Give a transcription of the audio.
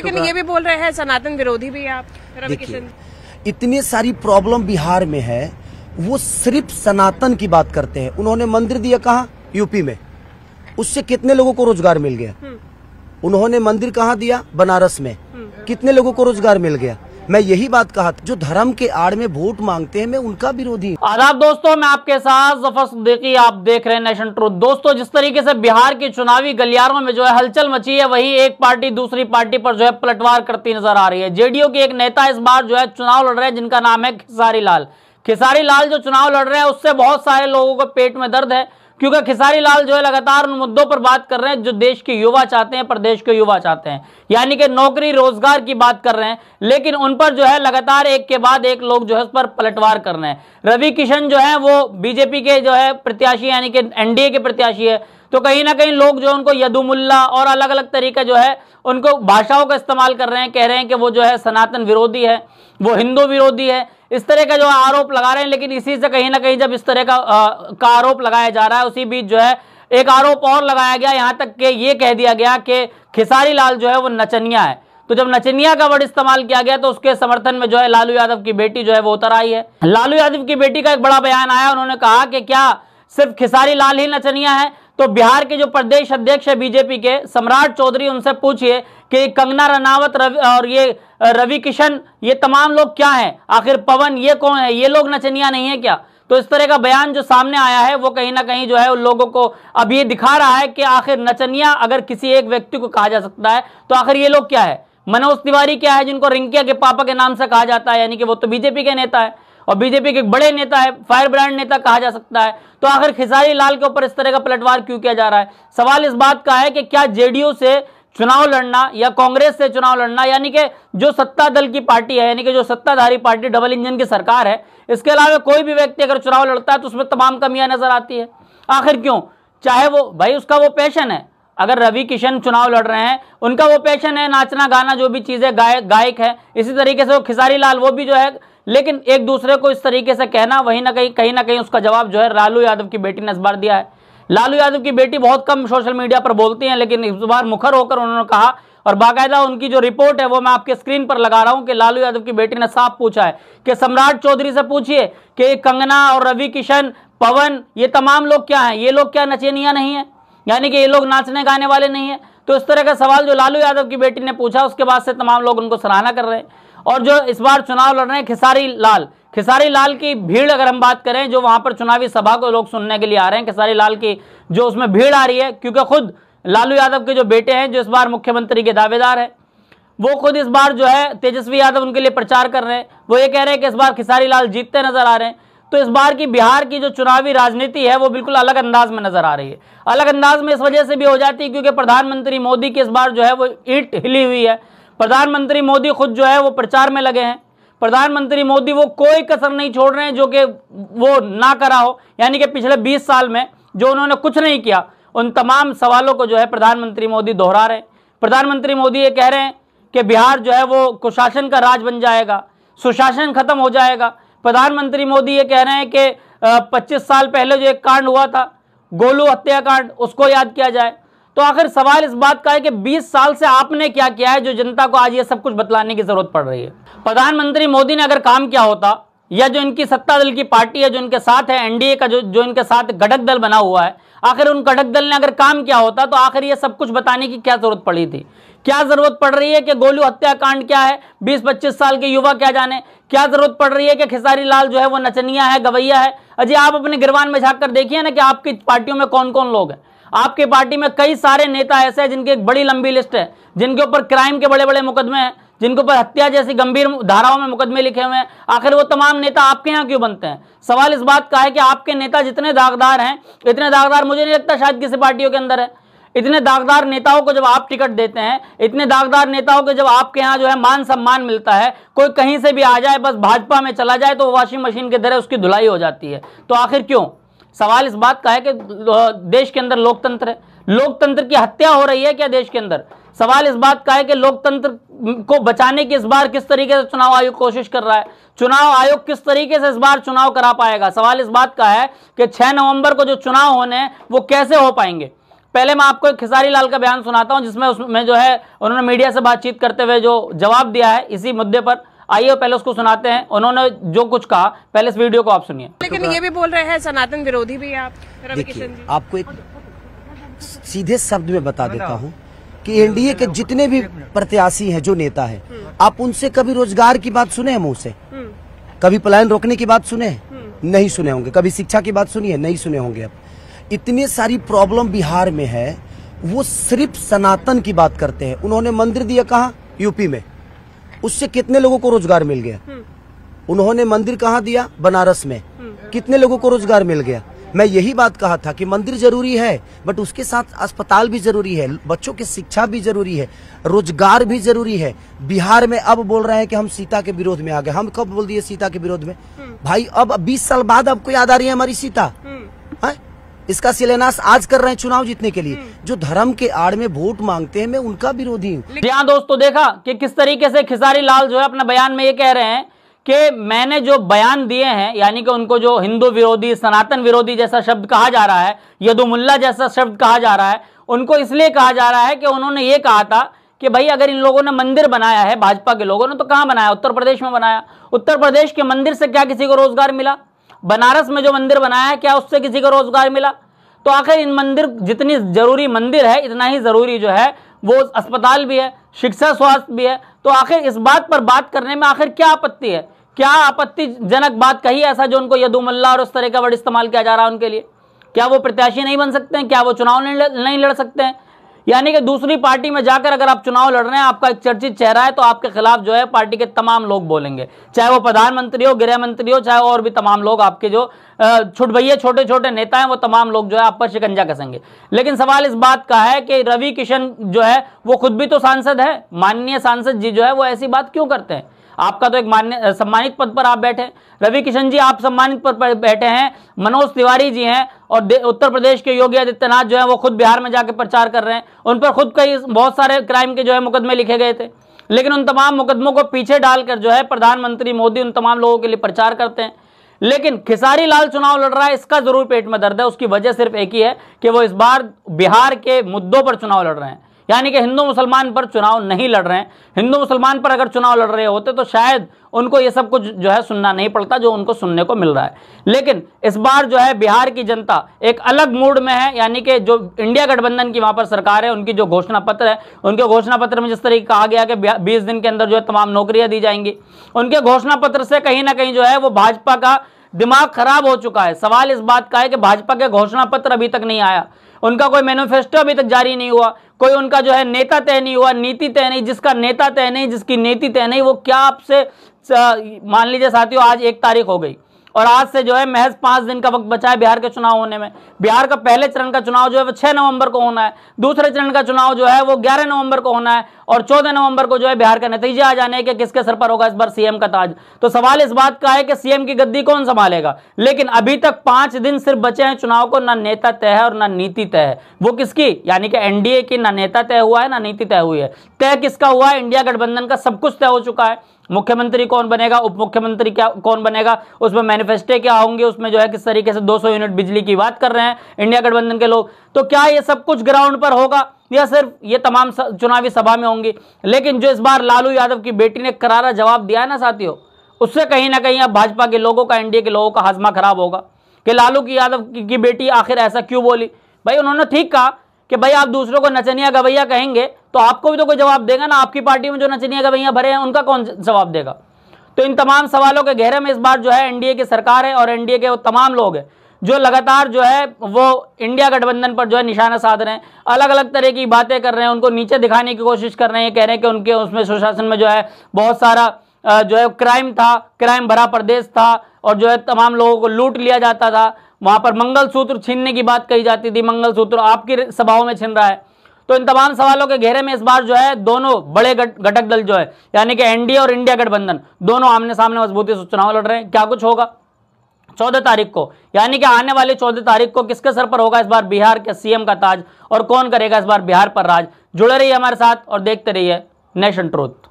लेकिन ये भी बोल रहे हैं सनातन विरोधी भी आप रवि किशन। इतनी सारी प्रॉब्लम बिहार में है, वो सिर्फ सनातन की बात करते हैं। उन्होंने मंदिर दिया कहाँ? यूपी में। उससे कितने लोगों को रोजगार मिल गया? उन्होंने मंदिर कहाँ दिया? बनारस में। कितने लोगों को रोजगार मिल गया? मैं यही बात कहा, जो धर्म के आड़ में वोट मांगते हैं, मैं उनका विरोधी। आदाब दोस्तों, मैं आपके साथ जफर सिद्दीकी, आप देख रहे हैं नेशन ट्रूथ। दोस्तों, जिस तरीके से बिहार के चुनावी गलियारों में जो है हलचल मची है, वही एक पार्टी दूसरी पार्टी पर जो है पलटवार करती नजर आ रही है। जेडीयू के एक नेता इस बार जो है चुनाव लड़ रहे हैं, जिनका नाम है खेसारी लाल। खेसारी लाल जो चुनाव लड़ रहे हैं, उससे बहुत सारे लोगों को पेट में दर्द है, क्योंकि खेसारी लाल जो है लगातार उन मुद्दों पर बात कर रहे हैं जो देश के युवा चाहते हैं, प्रदेश के युवा चाहते हैं, यानी कि नौकरी रोजगार की बात कर रहे हैं। लेकिन उन पर जो है लगातार एक के बाद एक लोग जो है उस पर पलटवार कर रहे हैं। रवि किशन जो है वो बीजेपी के जो है प्रत्याशी, यानी कि एनडीए के प्रत्याशी है, तो कहीं ना कहीं लोग जो उनको यदुमुल्ला और अलग अलग तरीका जो है उनको भाषाओं का इस्तेमाल कर रहे हैं, कह रहे हैं कि वो जो है सनातन विरोधी है, वो हिंदू विरोधी है, इस तरह का जो आरोप लगा रहे हैं। लेकिन इसी से कहीं ना कहीं जब इस तरह का आरोप लगाया जा रहा है, उसी बीच जो है एक आरोप और लगाया गया, यहां तक कि ये कह दिया गया कि खेसारी लाल जो है वो नचनिया है। तो जब नचनिया का वर्ड इस्तेमाल किया गया, तो उसके समर्थन में जो है लालू यादव की बेटी जो है वो उतर आई है। लालू यादव की बेटी का एक बड़ा बयान आया, उन्होंने कहा कि क्या सिर्फ खेसारी लाल ही नचनिया है? तो बिहार के जो प्रदेश अध्यक्ष है बीजेपी के, सम्राट चौधरी, उनसे पूछिए कि कंगना रनावत और ये रवि किशन, ये तमाम लोग क्या हैं? आखिर पवन ये कौन है? ये लोग नचनिया नहीं है क्या? तो इस तरह का बयान जो सामने आया है, वो कहीं ना कहीं जो है उन लोगों को अब ये दिखा रहा है कि आखिर नचनिया अगर किसी एक व्यक्ति को कहा जा सकता है, तो आखिर ये लोग क्या है? मनोज तिवारी क्या है, जिनको रिंकिया के पापा के नाम से कहा जाता है, यानी कि वो तो बीजेपी के नेता है और बीजेपी के बड़े नेता है, फायर ब्रांड नेता कहा जा सकता है। तो आखिर खेसारी लाल के ऊपर इस तरह का पलटवार क्यों किया जा रहा है? सवाल इस बात का है कि क्या जेडीयू से चुनाव लड़ना या कांग्रेस से चुनाव लड़ना, यानी कि जो सत्ता दल की पार्टी है, यानी कि जो सत्ताधारी पार्टी, डबल इंजन की सरकार है, इसके अलावा कोई भी व्यक्ति अगर चुनाव लड़ता है तो उसमें तमाम कमियां नजर आती है। आखिर क्यों? चाहे वो भाई उसका वो पैशन है। अगर रवि किशन चुनाव लड़ रहे हैं, उनका वो पैशन है, नाचना गाना जो भी चीजें, गायक है, इसी तरीके से वो खेसारी लाल वो भी जो है। लेकिन एक दूसरे को इस तरीके से कहना, वहीं ना कहीं ना कहीं उसका जवाब जो है लालू यादव की बेटी ने इस बार दिया है। लालू यादव की बेटी बहुत कम सोशल मीडिया पर बोलती हैं, लेकिन इस बार मुखर होकर उन्होंने कहा, और बाकायदा उनकी जो रिपोर्ट है वो मैं आपके स्क्रीन पर लगा रहा हूं, कि लालू यादव की बेटी ने साफ पूछा है कि सम्राट चौधरी से पूछिए कि कंगना और रवि किशन, पवन, ये तमाम लोग क्या हैं? ये लोग क्या नचनिया नहीं है? यानी कि ये लोग नाचने गाने वाले नहीं है? तो इस तरह का सवाल जो लालू यादव की बेटी ने पूछा, उसके बाद से तमाम लोग उनको सराहना कर रहे हैं। और जो इस बार चुनाव लड़ रहे हैं खेसारी लाल की भीड़, अगर हम बात करें, जो वहां पर चुनावी सभा को लोग सुनने के लिए आ रहे हैं, खेसारी लाल की जो उसमें भीड़ आ रही है, क्योंकि खुद लालू यादव के जो बेटे हैं, जो इस बार मुख्यमंत्री के दावेदार हैं, वो खुद इस बार जो है तेजस्वी यादव उनके लिए प्रचार कर रहे हैं। वो ये कह रहे हैं कि इस बार खेसारी लाल जीतते नजर आ रहे हैं। तो इस बार की बिहार की जो चुनावी राजनीति है, वो बिल्कुल अलग अंदाज में नजर आ रही है। अलग अंदाज में इस वजह से भी हो जाती है क्योंकि प्रधानमंत्री मोदी की इस बार जो है वो ईंट हिली हुई है। प्रधानमंत्री मोदी खुद जो है वो प्रचार में लगे हैं। प्रधानमंत्री मोदी वो कोई कसर नहीं छोड़ रहे हैं जो कि वो ना करा हो, यानी कि पिछले 20 साल में जो उन्होंने कुछ नहीं किया, उन तमाम सवालों को जो है प्रधानमंत्री मोदी दोहरा रहे हैं। प्रधानमंत्री मोदी ये कह रहे हैं कि बिहार जो है वो कुशासन का राज बन जाएगा, सुशासन खत्म हो जाएगा। प्रधानमंत्री मोदी ये कह रहे हैं कि 25 साल पहले जो एक कांड हुआ था, गोलू हत्याकांड, उसको याद किया जाए। तो आखिर सवाल इस बात का है कि 20 साल से आपने क्या किया है जो जनता को आज ये सब कुछ बतलाने की जरूरत पड़ रही है? प्रधानमंत्री मोदी ने अगर काम किया होता, या जो इनकी सत्ता दल की पार्टी है, जो इनके साथ है, एनडीए का जो इनके साथ घटक दल बना हुआ है, आखिर उन घटक दल ने अगर काम किया होता, तो आखिर ये सब कुछ बताने की क्या जरूरत पड़ी थी? क्या जरूरत पड़ रही है कि गोलू हत्याकांड क्या है, 20-25 साल के युवा क्या जाने? क्या जरूरत पड़ रही है कि खेसारी लाल जो है वो नचनिया है, गवैया है? अजय, आप अपने गिरवान में झांक कर देखिए ना कि आपकी पार्टियों में कौन कौन लोग हैं। आपके पार्टी में कई सारे नेता ऐसे हैं जिनकी एक बड़ी लंबी लिस्ट है, जिनके ऊपर क्राइम के बड़े बड़े मुकदमे हैं, जिनके ऊपर हत्या जैसी गंभीर धाराओं में मुकदमे लिखे हुए हैं। आखिर वो तमाम नेता आपके यहाँ क्यों बनते हैं? सवाल इस बात का है कि आपके नेता जितने दागदार हैं, इतने दागदार मुझे नहीं लगता शायद किसी पार्टियों के अंदर है। इतने दागदार नेताओं को जब आप टिकट देते हैं, इतने दागदार नेताओं को जब आपके यहाँ जो है मान सम्मान मिलता है, कोई कहीं से भी आ जाए, बस भाजपा में चला जाए, तो वॉशिंग मशीन की तरह उसकी धुलाई हो जाती है। तो आखिर क्यों? सवाल इस बात का है कि देश के अंदर लोकतंत्र है, लोकतंत्र की हत्या हो रही है क्या देश के अंदर? सवाल इस बात का है कि लोकतंत्र को बचाने की इस बार किस तरीके से चुनाव आयोग कोशिश कर रहा है? चुनाव आयोग किस तरीके से इस बार चुनाव करा पाएगा? सवाल इस बात का है कि 6 नवंबर को जो चुनाव होने हैं वो कैसे हो पाएंगे? पहले मैं आपको एक खेसारी लाल का बयान सुनाता हूं जिसमें उसमें जो है उन्होंने मीडिया से बातचीत करते हुए जो जवाब दिया है इसी मुद्दे पर। आइए पहले उसको सुनाते हैं, उन्होंने जो कुछ कहा पहले इस वीडियो को आप सुनिए। लेकिन ये भी बोल रहे हैं सनातन विरोधी भी आप रवि किशन देखिए, जी। आपको एक सीधे शब्द में बता देता हूँ कि एनडीए के जितने भी प्रत्याशी हैं, जो नेता हैं, आप उनसे कभी रोजगार की बात सुने हैं मुंह से? कभी पलायन रोकने की बात सुने हैं? नहीं सुने होंगे। कभी शिक्षा की बात सुनी है? नहीं सुने होंगे। अब इतनी सारी प्रॉब्लम बिहार में है, वो सिर्फ सनातन की बात करते हैं। उन्होंने मंदिर दिया कहाँ? यूपी में। उससे कितने लोगों को रोजगार मिल गया? उन्होंने मंदिर कहाँ दिया? बनारस में। कितने लोगों को रोजगार मिल गया? मैं यही बात कहा था कि मंदिर जरूरी है, बट उसके साथ अस्पताल भी जरूरी है, बच्चों की शिक्षा भी जरूरी है, रोजगार भी जरूरी है। बिहार में अब बोल रहे हैं कि हम सीता के विरोध में आ गए। हम कब बोल दिए सीता के विरोध में? भाई अब 20 साल बाद आपको याद आ रही है हमारी सीता? है? इसका शिलान्यास आज कर रहे हैं चुनाव जीतने के लिए। जो धर्म के आड़ में वोट मांगते हैं, मैं उनका विरोधी हूँ। जी हाँ दोस्तों, देखा कि किस तरीके से खेसारी लाल जो है अपने बयान में ये कह रहे हैं कि मैंने जो बयान दिए हैं, यानी कि उनको जो हिंदू विरोधी, सनातन विरोधी जैसा शब्द कहा जा रहा है, यदुमुल्ला जैसा शब्द कहा जा रहा है, उनको इसलिए कहा जा रहा है कि उन्होंने ये कहा था कि भाई अगर इन लोगों ने मंदिर बनाया है, भाजपा के लोगों ने, तो कहां बनाया? उत्तर प्रदेश में बनाया। उत्तर प्रदेश के मंदिर से क्या किसी को रोजगार मिला? बनारस में जो मंदिर बनाया है, क्या उससे किसी को रोजगार मिला? तो आखिर इन मंदिर, जितनी जरूरी मंदिर है, इतना ही जरूरी जो है वो अस्पताल भी है, शिक्षा स्वास्थ्य भी है। तो आखिर इस बात पर बात करने में आखिर क्या आपत्ति है? क्या आपत्तिजनक बात कही ऐसा जो उनको यदुमुल्ला और उस तरह का वर्ड इस्तेमाल किया जा रहा है उनके लिए? क्या वो प्रत्याशी नहीं बन सकते हैं? क्या वो चुनाव नहीं लड़ सकते हैं? यानी कि दूसरी पार्टी में जाकर अगर आप चुनाव लड़ रहे हैं, आपका एक चर्चित चेहरा है, तो आपके खिलाफ जो है पार्टी के तमाम लोग बोलेंगे, चाहे वो प्रधानमंत्री हो, गृह मंत्री हो, चाहे और भी तमाम लोग, आपके जो छुटभैये छोटे छोटे नेता हैं, वो तमाम लोग जो है आप पर शिकंजा कसेंगे। लेकिन सवाल इस बात का है कि रवि किशन जो है वो खुद भी तो सांसद है, माननीय सांसद जी जो है वो ऐसी बात क्यों करते हैं? आपका तो एक मान्य सम्मानित पद पर आप बैठे हैं। रवि किशन जी आप सम्मानित पद पर बैठे हैं, मनोज तिवारी जी हैं, और उत्तर प्रदेश के योगी आदित्यनाथ जो है वो खुद बिहार में जाकर प्रचार कर रहे हैं। उन पर खुद कई बहुत सारे क्राइम के जो है मुकदमे लिखे गए थे, लेकिन उन तमाम मुकदमों को पीछे डालकर जो है प्रधानमंत्री मोदी उन तमाम लोगों के लिए प्रचार करते हैं। लेकिन खेसारी लाल चुनाव लड़ रहा है, इसका जरूर पेट में दर्द है। उसकी वजह सिर्फ एक ही है कि वो इस बार बिहार के मुद्दों पर चुनाव लड़ रहे हैं, यानी कि हिंदू मुसलमान पर चुनाव नहीं लड़ रहे हैं। हिंदू मुसलमान पर अगर चुनाव लड़ रहे होते तो शायद उनको ये सब कुछ जो है सुनना नहीं पड़ता जो उनको सुनने को मिल रहा है। लेकिन इस बार जो है बिहार की जनता एक अलग मूड में है, यानी कि जो इंडिया गठबंधन की वहां पर सरकार है, उनकी जो घोषणा पत्र है, उनके घोषणा पत्र में जिस तरीके कहा गया कि 20 दिन के अंदर जो है तमाम नौकरियां दी जाएंगी, उनके घोषणा पत्र से कहीं ना कहीं जो है वो भाजपा का दिमाग खराब हो चुका है। सवाल इस बात का है कि भाजपा के घोषणा पत्र अभी तक नहीं आया, उनका कोई मैनिफेस्टो अभी तक जारी नहीं हुआ, कोई उनका जो है नेता तय नहीं हुआ, नीति तय नहीं। जिसका नेता तय नहीं, जिसकी नीति तय नहीं, वो क्या आपसे मान लीजिए साथियों, आज 1 तारीख हो गई और आज से जो है महज 5 दिन का वक्त बचा है बिहार के चुनाव होने में। बिहार का पहले चरण का चुनाव जो है वो 6 नवंबर को होना है, दूसरे चरण का चुनाव जो है वो 11 नवंबर को होना है, और 14 नवंबर को जो है बिहार का नतीजा आ जाने के किसके सर पर होगा इस बार सीएम का ताज। तो सवाल इस बात का है कि सीएम की गद्दी कौन संभालेगा। लेकिन अभी तक 5 दिन सिर्फ बचे हैं चुनाव को, ना नेता तय है और ना नीति तय है। वो किसकी? यानी कि एनडीए की ना नेता तय हुआ है ना नीति तय हुई है। तय किसका हुआ है? इंडिया गठबंधन का सब कुछ तय हो चुका है। मुख्यमंत्री कौन बनेगा, उप मुख्यमंत्री क्या कौन बनेगा, उसमें मैनिफेस्टो क्या होंगे, उसमें जो है किस तरीके से 200 यूनिट बिजली की बात कर रहे हैं इंडिया गठबंधन के लोग। तो क्या ये सब कुछ ग्राउंड पर होगा या सिर्फ ये तमाम चुनावी सभा में होंगी? लेकिन जो इस बार लालू यादव की बेटी ने करारा जवाब दिया है ना साथियों, उससे कहीं ना कहीं अब भाजपा के लोगों का, एनडीए के लोगों का हाजमा खराब होगा कि लालू की यादव की बेटी आखिर ऐसा क्यों बोली। भाई उन्होंने ठीक कहा कि भाई आप दूसरों को नचनिया गवैया कहेंगे तो आपको भी तो कोई जवाब देगा ना। आपकी पार्टी में जो नचनिया गवैया भरे हैं उनका कौन जवाब देगा? तो इन तमाम सवालों के घेरे में इस बार जो है एनडीए की सरकार है और एनडीए के वो तमाम लोग हैं जो लगातार जो है वो इंडिया गठबंधन पर जो है निशाना साध रहे हैं, अलग अलग तरह की बातें कर रहे हैं, उनको नीचे दिखाने की कोशिश कर रहे हैं, कह रहे हैं कि उनके उसमें सुशासन में जो है बहुत सारा जो है क्राइम था, क्राइम भरा प्रदेश था, और जो है तमाम लोगों को लूट लिया जाता था। वहां पर मंगलसूत्र छीनने की बात कही जाती थी, मंगलसूत्र आपकी सभाओं में छिन रहा है। तो इन तमाम सवालों के घेरे में इस बार जो है दोनों बड़े घटक दल जो है यानी कि एनडीए और इंडिया गठबंधन दोनों आमने सामने मजबूती से चुनाव लड़ रहे हैं। क्या कुछ होगा 14 तारीख को, यानी कि आने वाली 14 तारीख को किसके सर पर होगा इस बार बिहार के सीएम का ताज, और कौन करेगा इस बार बिहार पर राज? जुड़े रहिए हमारे साथ और देखते रहिए नेशन ट्रूथ।